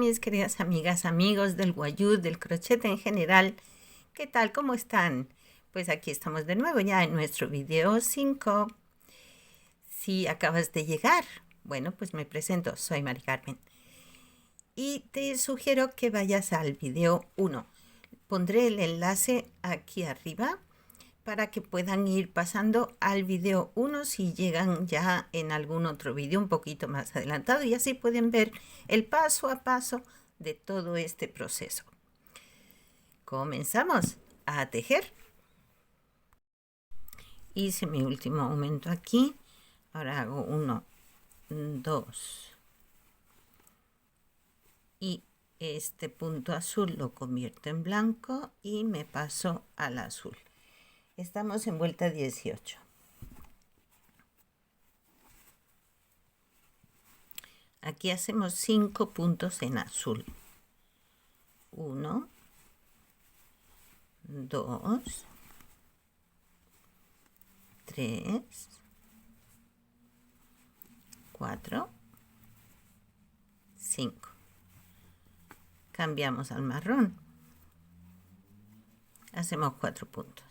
mis queridas amigas, amigos del guayú, del crochet en general. ¿Qué tal? ¿Cómo están? Pues aquí estamos de nuevo ya en nuestro video 5. Si acabas de llegar, bueno, pues me presento, soy Mari Carmen. Y te sugiero que vayas al video 1. Pondré el enlace aquí arriba para que puedan ir pasando al video 1 si llegan ya en algún otro video un poquito más adelantado, y así pueden ver el paso a paso de todo este proceso. Comenzamos a tejer. Hice mi último aumento aquí. Ahora hago 1, 2 y este punto azul lo convierto en blanco y me paso al azul. Estamos en vuelta 18. Aquí hacemos 5 puntos en azul. 1, 2, 3, 4, 5. Cambiamos al marrón. Hacemos 4 puntos.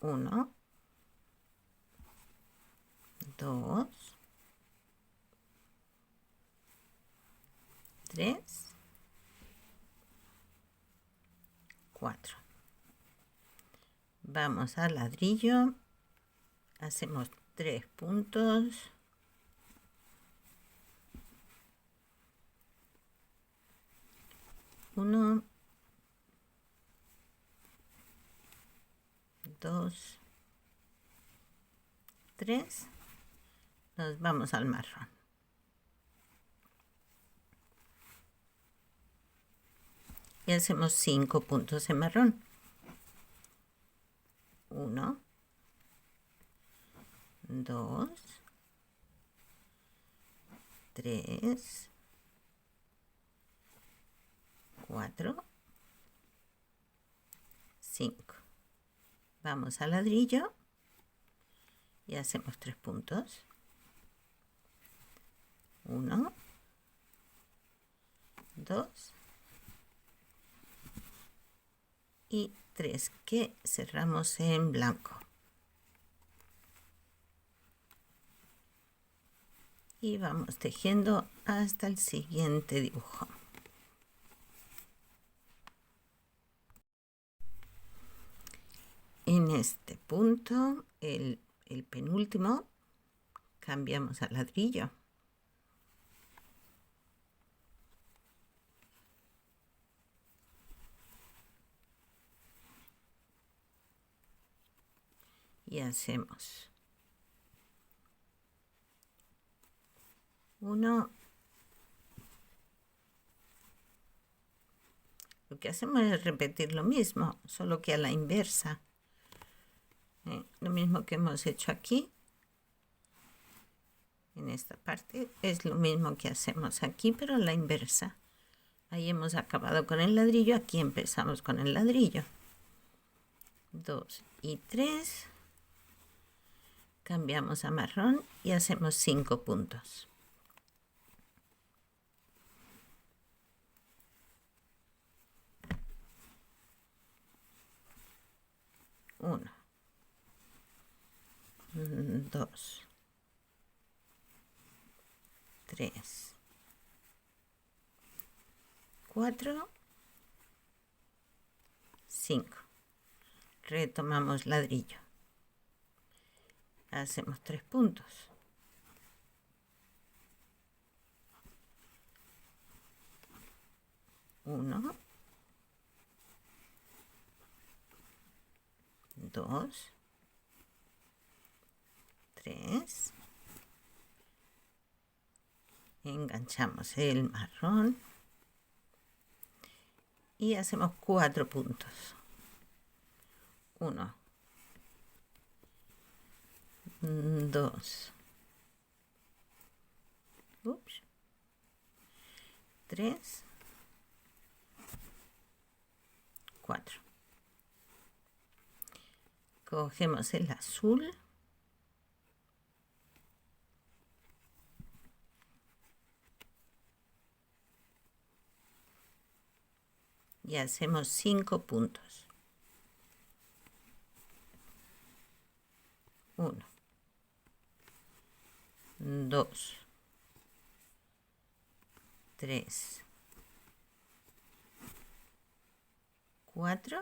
1, 2, 3, 4. Vamos al ladrillo. Hacemos 3 puntos. 1, 2, 3. Nos vamos al marrón. Y hacemos 5 puntos en marrón. 1, 2, 3, 4, 5. Vamos al ladrillo y hacemos 3 puntos. 1, 2 y 3 que cerramos en blanco. Y vamos tejiendo hasta el siguiente dibujo. En este punto, el penúltimo, cambiamos al ladrillo. Y hacemos 1. Lo que hacemos es repetir lo mismo, solo que a la inversa. Lo mismo que hemos hecho aquí. En esta parte es lo mismo que hacemos aquí, pero a la inversa. Ahí hemos acabado con el ladrillo, aquí empezamos con el ladrillo. 2 y 3. Cambiamos a marrón y hacemos 5 puntos. 1, 2, 3, 4, 5. Retomamos ladrillo. Hacemos 3 puntos. 1, 2, 3. Enganchamos el marrón y hacemos 4 puntos. 1, 2, 3, 4. Cogemos el azul y hacemos 5 puntos. 1, 2, 3, 4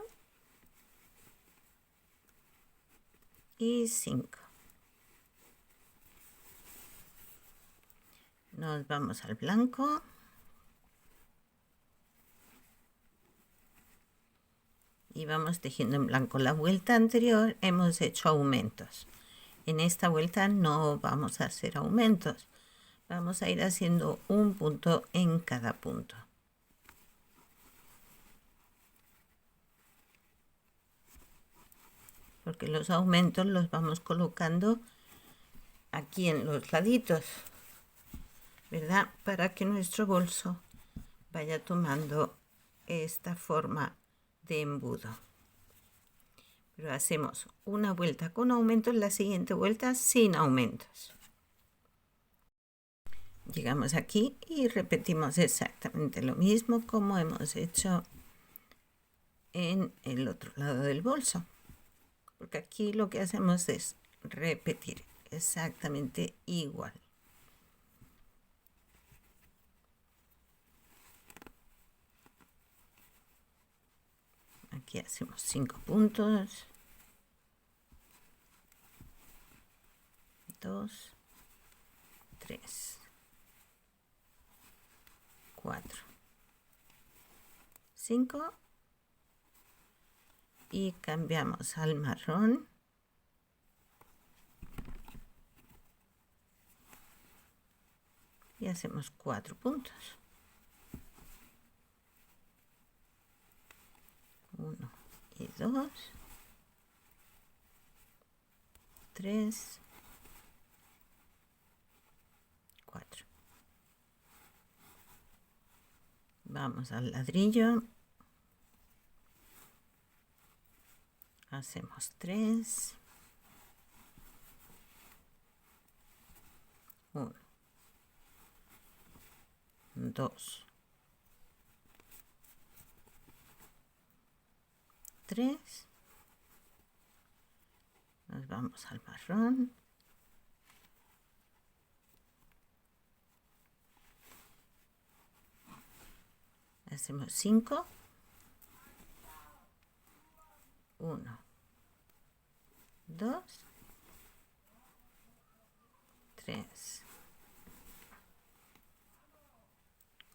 y 5. Nos vamos al blanco. Y vamos tejiendo en blanco. La vuelta anterior hemos hecho aumentos. En esta vuelta no vamos a hacer aumentos. Vamos a ir haciendo un punto en cada punto. Porque los aumentos los vamos colocando aquí en los laditos, ¿verdad? Para que nuestro bolso vaya tomando esta forma de embudo. Pero hacemos una vuelta con aumentos, la siguiente vuelta sin aumentos. Llegamos aquí y repetimos exactamente lo mismo como hemos hecho en el otro lado del bolso, porque aquí lo que hacemos es repetir exactamente igual. Aquí hacemos 5 puntos, 2, 3, 4, 5 y cambiamos al marrón. Y hacemos 4 puntos. 1 y 2, 3, 4. Vamos al ladrillo. Hacemos 3. 1, 2, 3. Nos vamos al marrón. Hacemos 5. 1, 2, 3,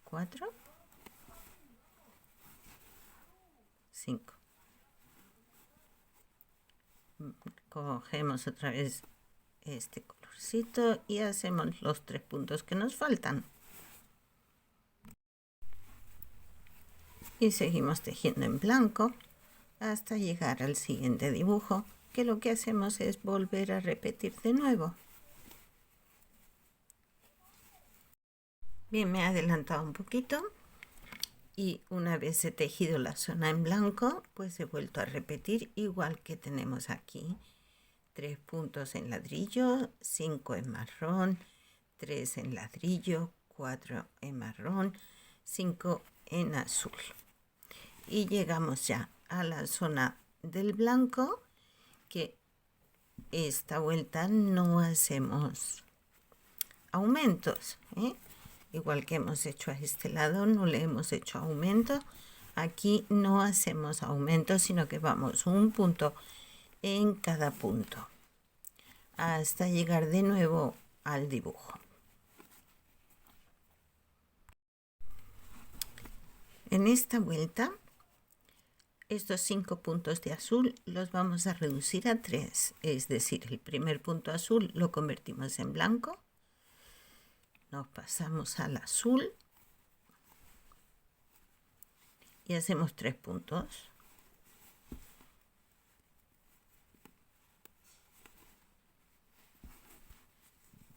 4, 5. Cogemos otra vez este colorcito y hacemos los 3 puntos que nos faltan. Y seguimos tejiendo en blanco hasta llegar al siguiente dibujo, que lo que hacemos es volver a repetir de nuevo. Bien, me he adelantado un poquito y una vez he tejido la zona en blanco, pues he vuelto a repetir igual que tenemos aquí. 3 puntos en ladrillo, 5 en marrón, 3 en ladrillo, 4 en marrón, 5 en azul. Y llegamos ya a la zona del blanco, que esta vuelta no hacemos aumentos, ¿eh? Igual que hemos hecho a este lado, no le hemos hecho aumento. Aquí no hacemos aumento, sino que vamos un punto en cada punto hasta llegar de nuevo al dibujo. En esta vuelta, estos 5 puntos de azul los vamos a reducir a 3, es decir, el primer punto azul lo convertimos en blanco. Nos pasamos al azul y hacemos 3 puntos.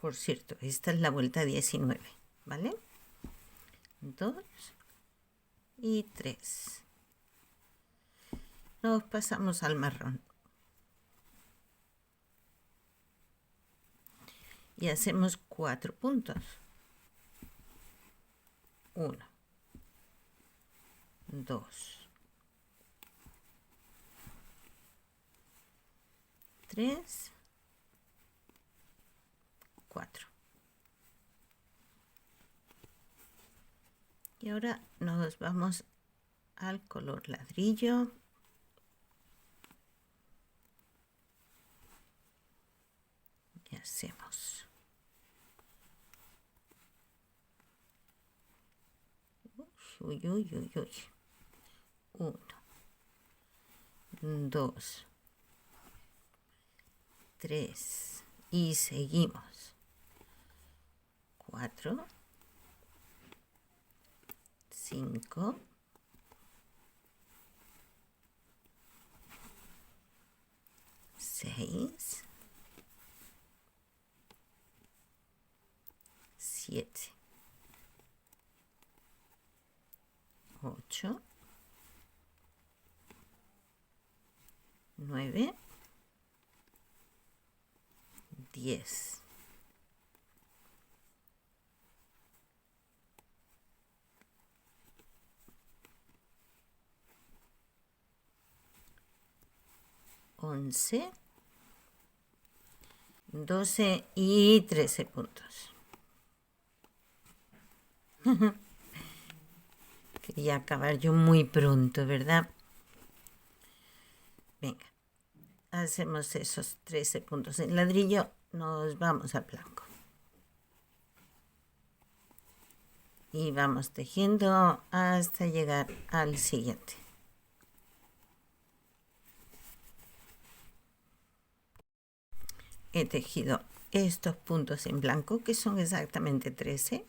Por cierto, esta es la vuelta 19, ¿vale? 2 y 3. Nos pasamos al marrón. Y hacemos 4 puntos. 1, 2, 3, 4. Y ahora nos vamos al color ladrillo. Y hacemos uy, uy, uy, uy. 1, 2, 3 y seguimos. 4, 5, 6, 7, 8, 9, 10. Once, 12 y 13 puntos. Quería acabar yo muy pronto, ¿verdad? Venga, hacemos esos 13 puntos en ladrillo, nos vamos al blanco. Y vamos tejiendo hasta llegar al siguiente. He tejido estos puntos en blanco, que son exactamente 13.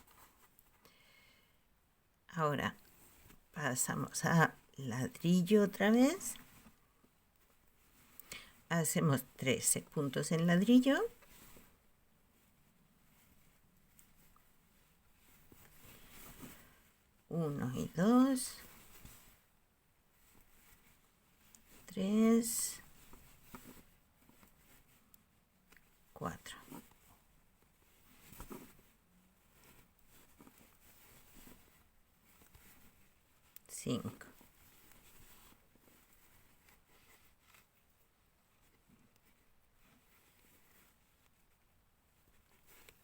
Ahora pasamos a ladrillo otra vez. Hacemos 13 puntos en ladrillo. Uno y 2. 3. 4. 5.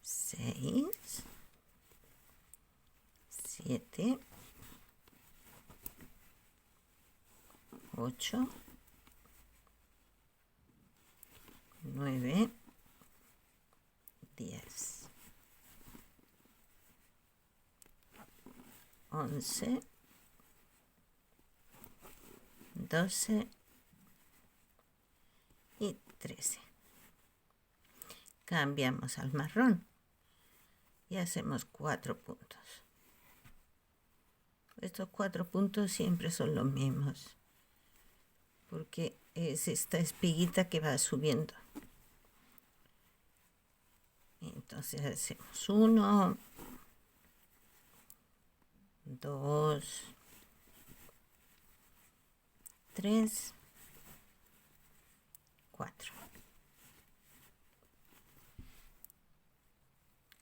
6. 7. 8. 9. 10. 11. 12 y 13. Cambiamos al marrón y hacemos 4 puntos. Estos 4 puntos siempre son los mismos, porque es esta espiguita que va subiendo. Entonces hacemos 1, 2, 3, 4.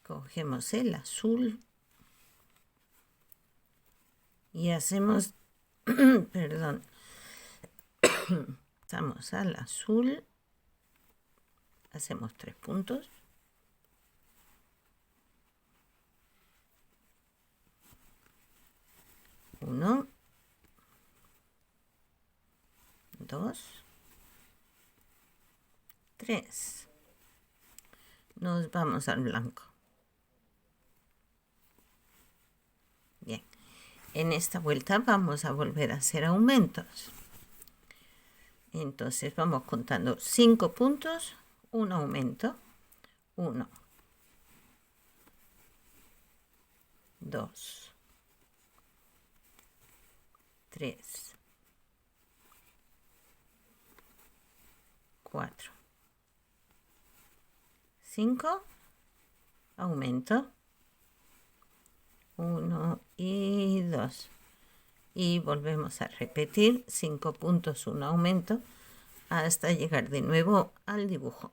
Cogemos el azul y hacemos, perdón, pasamos al azul, hacemos 3 puntos. 1, 2, 3. Nos vamos al blanco. Bien, en esta vuelta vamos a volver a hacer aumentos. Entonces vamos contando 5 puntos, un aumento. 1, 2, 3, 4, 5, aumento. 1 y 2. Y volvemos a repetir 5 puntos, un aumento, hasta llegar de nuevo al dibujo.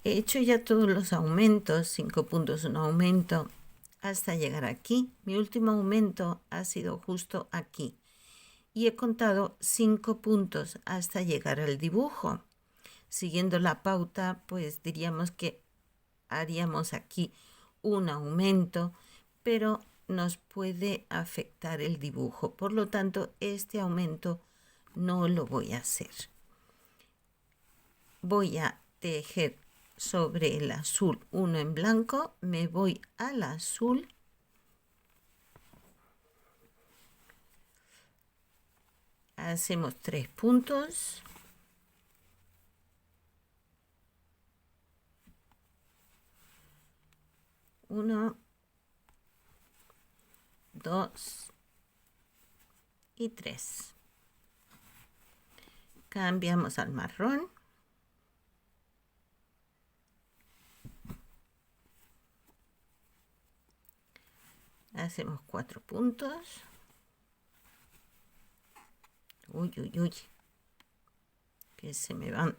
He hecho ya todos los aumentos, 5 puntos, un aumento, hasta llegar aquí. Mi último aumento ha sido justo aquí. Y he contado 5 puntos hasta llegar al dibujo. Siguiendo la pauta, pues diríamos que haríamos aquí un aumento, pero nos puede afectar el dibujo. Por lo tanto, este aumento no lo voy a hacer. Voy a tejer sobre el azul uno en blanco, me voy al azul, hacemos 3 puntos, uno, 2 y 3. Cambiamos al marrón. Hacemos 4 puntos. Uy, uy, uy. Que se me van.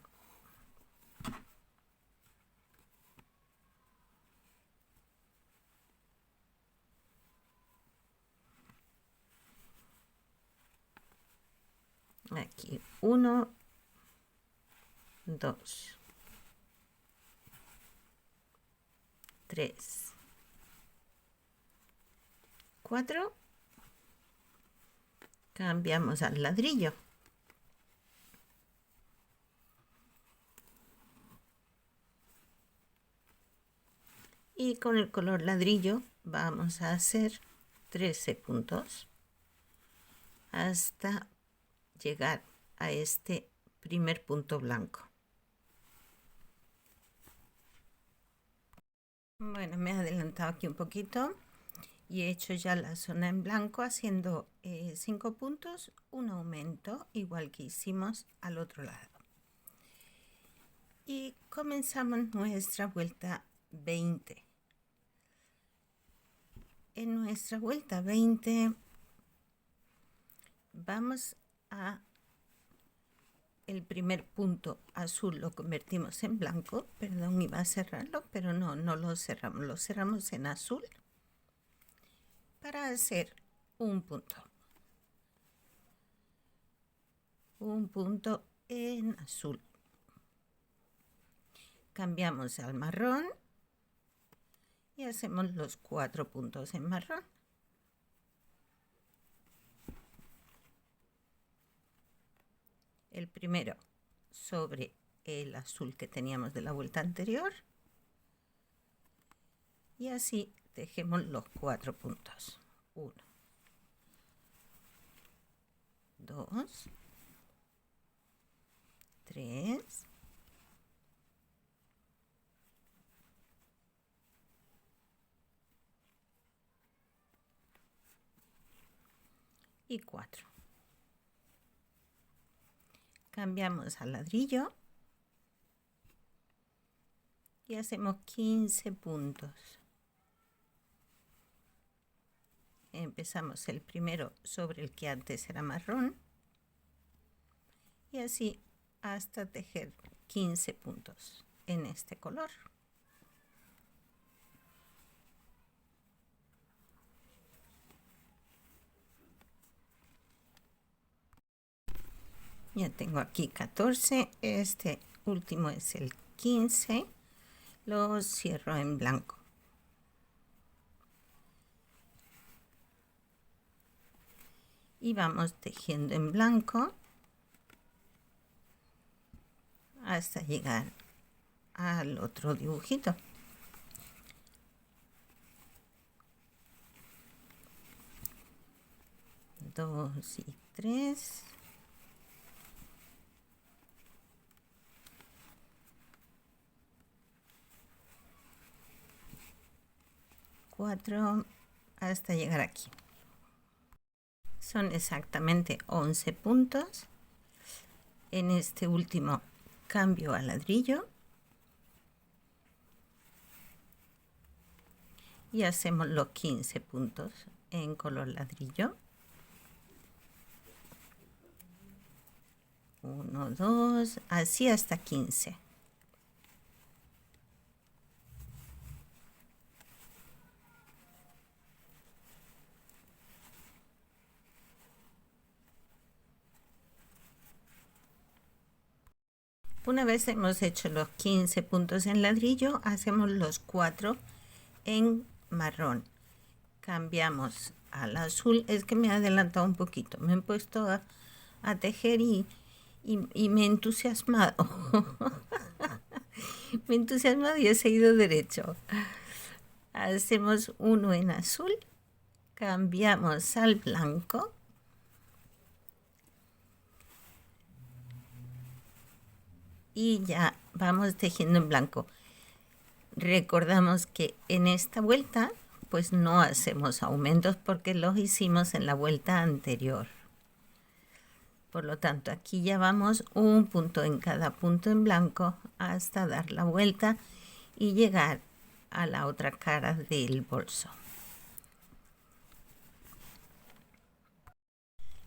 Aquí 1, 2, 3, 4. Cambiamos al ladrillo. Y con el color ladrillo vamos a hacer 13 puntos hasta llegar a este primer punto blanco. Bueno, me he adelantado aquí un poquito y he hecho ya la zona en blanco haciendo 5 puntos, un aumento igual que hicimos al otro lado. Y comenzamos nuestra vuelta 20. En nuestra vuelta 20 vamos a el primer punto azul lo convertimos en blanco, perdón, iba a cerrarlo, pero no lo cerramos en azul para hacer un punto en azul. Cambiamos al marrón y hacemos los 4 puntos en marrón. El primero sobre el azul que teníamos de la vuelta anterior y así tejemos los 4 puntos. 1, 2, 3, 4. Cambiamos al ladrillo y hacemos 15 puntos. Empezamos el primero sobre el que antes era marrón y así hasta tejer 15 puntos en este color. Ya tengo aquí 14, este último es el 15, lo cierro en blanco. Y vamos tejiendo en blanco hasta llegar al otro dibujito. Dos y 3. 4 hasta llegar aquí. Son exactamente 11 puntos. En este último cambio a ladrillo y hacemos los 15 puntos en color ladrillo. 1, 2, así hasta 15. Una vez hemos hecho los 15 puntos en ladrillo, hacemos los 4 en marrón. Cambiamos al azul. Es que me he adelantado un poquito. Me he puesto a tejer y me he entusiasmado. Me he entusiasmado y he seguido derecho. Hacemos uno en azul. Cambiamos al blanco. Y ya vamos tejiendo en blanco. Recordamos que en esta vuelta pues no hacemos aumentos porque los hicimos en la vuelta anterior. Por lo tanto, aquí ya vamos un punto en cada punto en blanco hasta dar la vuelta y llegar a la otra cara del bolso.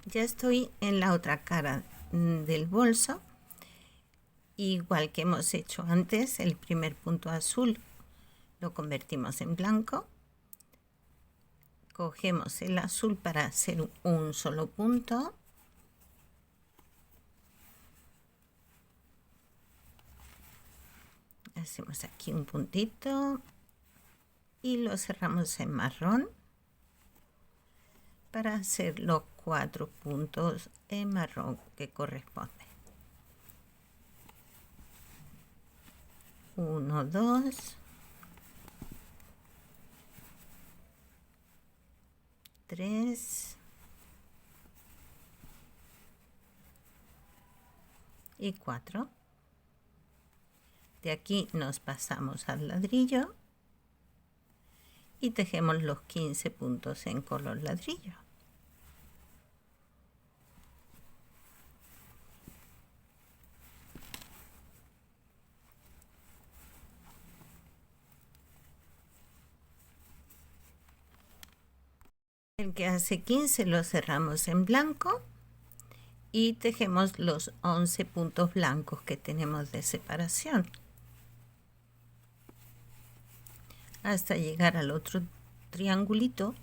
Ya estoy en la otra cara del bolso. Igual que hemos hecho antes, el primer punto azul lo convertimos en blanco. Cogemos el azul para hacer un solo punto. Hacemos aquí un puntito y lo cerramos en marrón para hacer los 4 puntos en marrón que corresponden. 1, 2, 3 y 4. De aquí nos pasamos al ladrillo y tejemos los 15 puntos en color ladrillo. El que hace 15 lo cerramos en blanco y tejemos los 11 puntos blancos que tenemos de separación hasta llegar al otro triangulito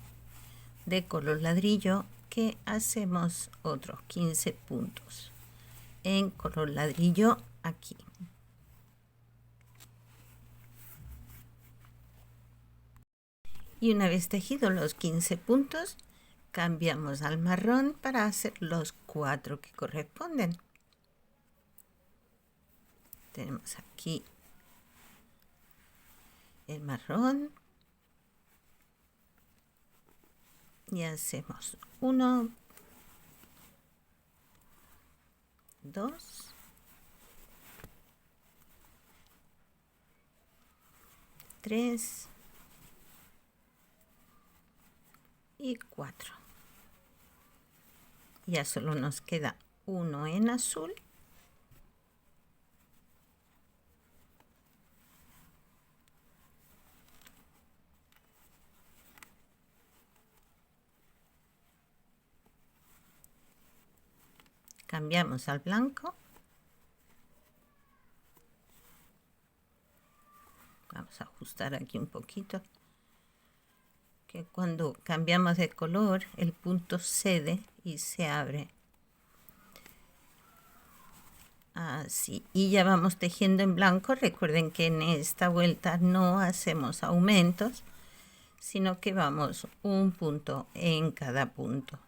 de color ladrillo que hacemos otros 15 puntos en color ladrillo aquí. Y una vez tejido los 15 puntos, cambiamos al marrón para hacer los 4 que corresponden. Tenemos aquí el marrón y hacemos 1, 2, 3 y 4. Ya solo nos queda uno en azul cambiamos al blanco. Vamos a ajustar aquí un poquito, que cuando cambiamos de color el punto cede y se abre así. Y ya vamos tejiendo en blanco. Recuerden que en esta vuelta no hacemos aumentos, sino que vamos un punto en cada punto.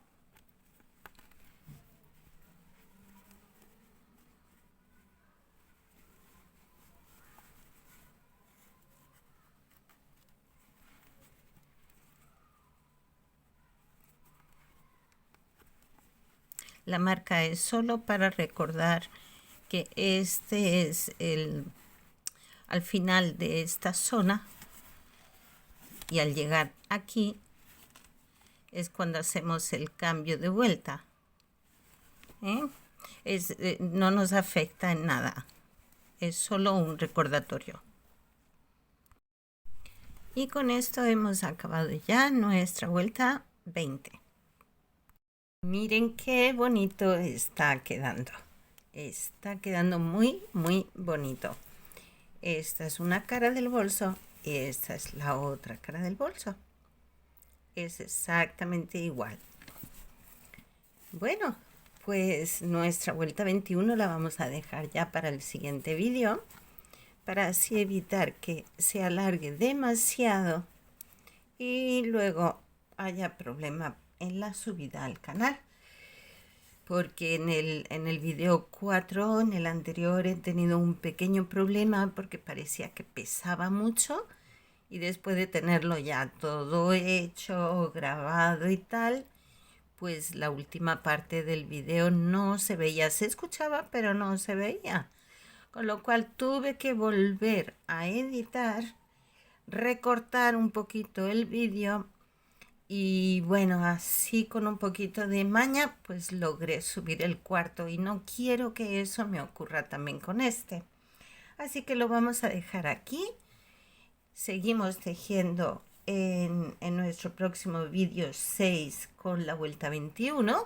La marca es solo para recordar que este es al final de esta zona, y al llegar aquí es cuando hacemos el cambio de vuelta. No nos afecta en nada, es solo un recordatorio. Y con esto hemos acabado ya nuestra vuelta 20. Miren qué bonito está quedando. Está quedando muy, muy bonito. Esta es una cara del bolso y esta es la otra cara del bolso. Es exactamente igual. Bueno, pues nuestra vuelta 21 la vamos a dejar ya para el siguiente vídeo, para así evitar que se alargue demasiado y luego haya problema en la subida al canal. Porque en el video 4, en el anterior, he tenido un pequeño problema porque parecía que pesaba mucho y después de tenerlo ya todo hecho, grabado y tal, pues la última parte del video no se veía, se escuchaba pero no se veía, con lo cual tuve que volver a editar, recortar un poquito el vídeo y bueno, así con un poquito de maña pues logré subir el cuarto y no quiero que eso me ocurra también con este, así que lo vamos a dejar aquí. Seguimos tejiendo en nuestro próximo vídeo 6 con la vuelta 21.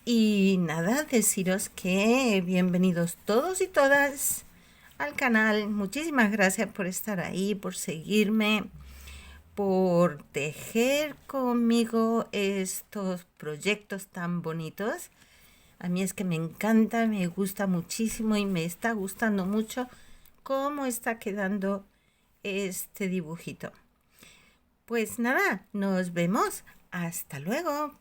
Y nada, deciros que bienvenidos todos y todas al canal. Muchísimas gracias por estar ahí, por seguirme, por tejer conmigo estos proyectos tan bonitos. A mí es que me encanta, me gusta muchísimo y me está gustando mucho cómo está quedando este dibujito. Pues nada, nos vemos. Hasta luego.